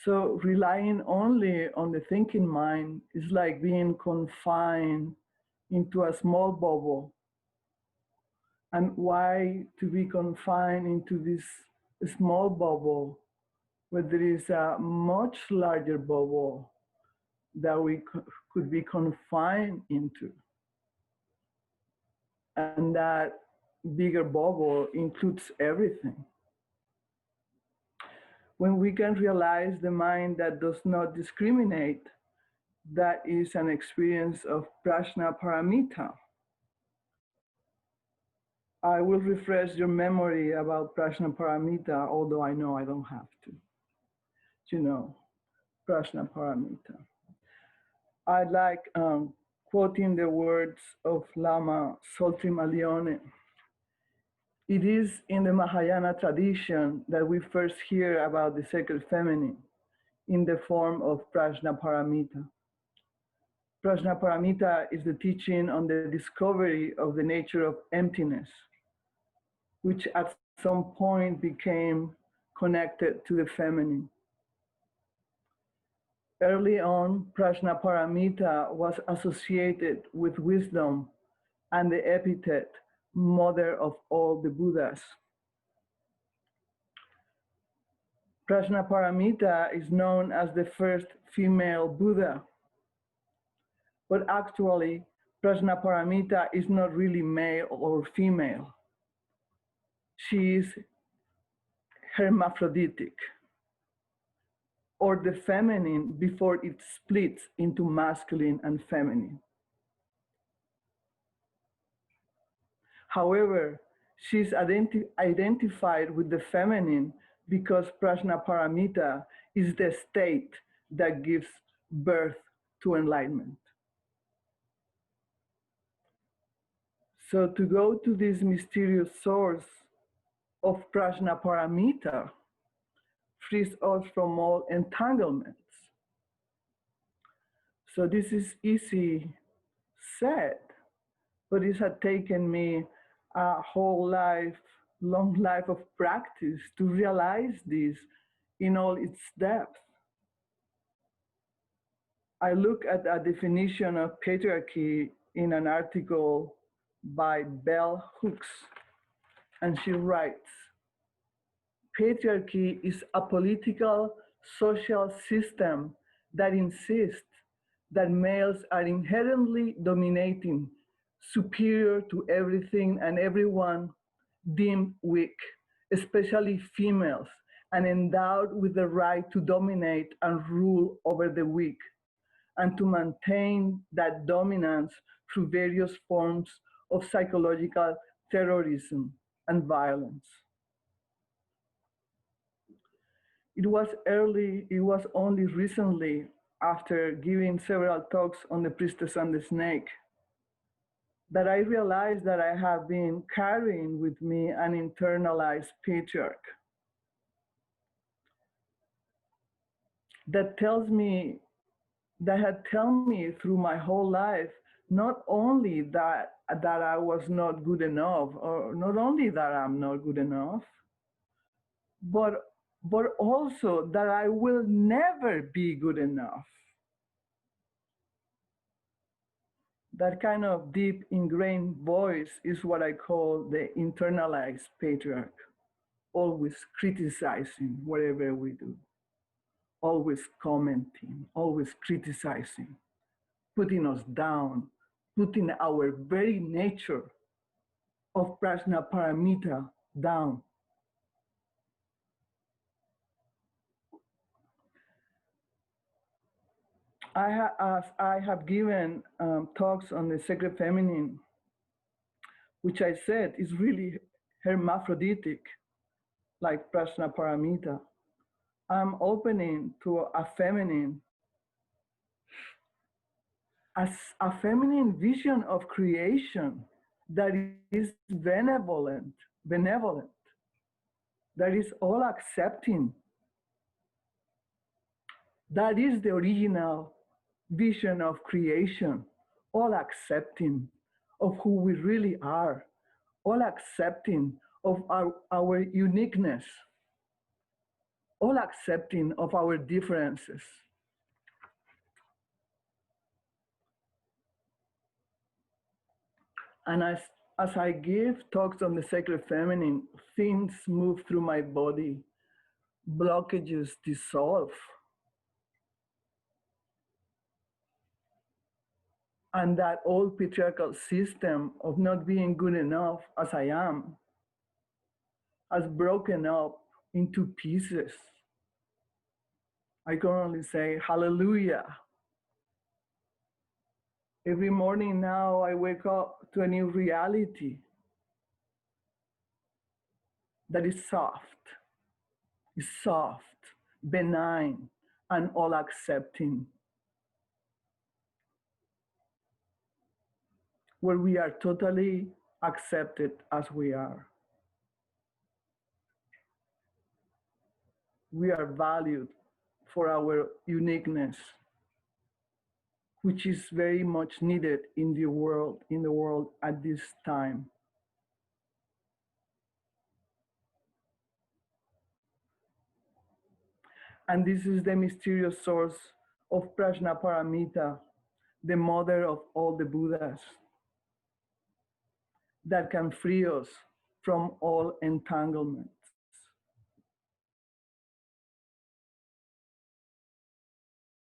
So relying only on the thinking mind is like being confined into a small bubble. And why to be confined into this small bubble where there is a much larger bubble that we could be confined into? And that bigger bubble includes everything. When we can realize the mind that does not discriminate, that is an experience of Prajna Paramita. I will refresh your memory about Prajna Paramita, although I know I don't have to. You know, Prajna Paramita. I like quoting the words of Lama Soltima Leone. It is in the Mahayana tradition that we first hear about the sacred feminine in the form of Prajna Paramita. Prajna Paramita is the teaching on the discovery of the nature of emptiness, which at some point became connected to the feminine. Early on, Prajna Paramita was associated with wisdom and the epithet Mother of all the Buddhas. Prajna Paramita is known as the first female Buddha, but actually, Prajna Paramita is not really male or female. She is hermaphroditic, or the feminine before it splits into masculine and feminine. However, she's identified with the feminine because Prajna Paramita is the state that gives birth to enlightenment. So to go to this mysterious source of Prajna Paramita frees us from all entanglements. So this is easy said, but it had taken me a whole life, long life of practice to realize this in all its depth. I look at a definition of patriarchy in an article by Bell Hooks, and she writes, patriarchy is a political social system that insists that males are inherently dominating, superior to everything and everyone, deemed weak, especially females, and endowed with the right to dominate and rule over the weak, and to maintain that dominance through various forms of psychological terrorism and violence. It was only recently, after giving several talks on the priestess and the snake, that I realized that I have been carrying with me an internalized patriarch that had told me through my whole life, not only that I was not good enough, or not only that I'm not good enough, but also that I will never be good enough. That kind of deep ingrained voice is what I call the internalized patriarch, always criticizing whatever we do, always commenting, always criticizing, putting us down, putting our very nature of Prajna Paramita down. As I have given talks on the sacred feminine, which I said is really hermaphroditic, like Prajna Paramita, I'm opening to a feminine, as a feminine vision of creation that is benevolent, that is all accepting. That is the original vision of creation, all accepting of who we really are, all accepting of our uniqueness, all accepting of our differences. And as I give talks on the sacred feminine, things move through my body, blockages dissolve. And that old patriarchal system of not being good enough as I am has broken up into pieces. I can only say, hallelujah. Every morning now I wake up to a new reality that is soft, benign, and all accepting, where we are totally accepted as we are. We are valued for our uniqueness, which is very much needed in the world at this time. And this is the mysterious source of Prajna Paramita, the mother of all the Buddhas, that can free us from all entanglement.